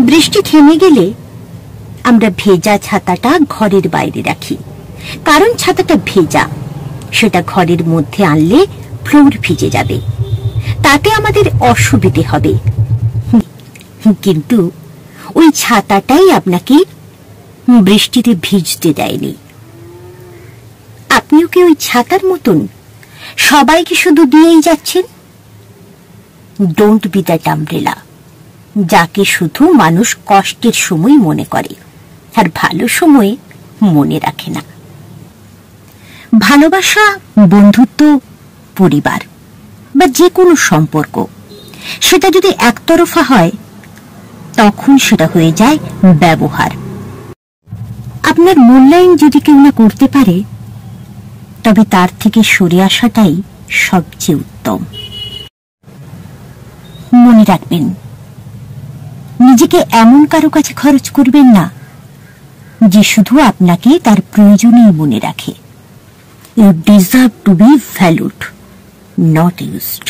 বৃষ্টি থেমে গেলে আমরা ভেজা ছাতাটা ঘরের বাইরে রাখি, কারণ ছাতাটা ভেজা, সেটা ঘরের মধ্যে আনলে ফ্লোর ভিজে যাবে, তাতে আমাদের অসুবিধে হবে। কিন্তু ওই ছাতাটাই আপনাকে বৃষ্টিতে ভিজতে দেয়নি। আপনিও কি ওই ছাতার মতন সবাইকে শুধু দিয়েই যাচ্ছেন? ডোন্ট বি দ্যাট আমব্রেলা, যাকে শুধু মানুষ কষ্টের সময় মনে করে আর ভালো সময়ে মনে রাখে না। ভালোবাসা, বন্ধুত্ব, পরিবার বা যে কোনো সম্পর্ক, সেটা যদি একতরফা হয় তখন সেটা হয়ে যায় ব্যবহার। আপনার মূল্যায়ন যদি কেউ না করতে পারে, তবে তার থেকে সরে আসাটাই সবচেয়ে উত্তম। মনে রাখবেন, নিজেকে এমন কারো কাছে খরচ করবেন না যে শুধু আপনাকে তার প্রয়োজনেই মনে রাখে। You deserve to be valued, not used.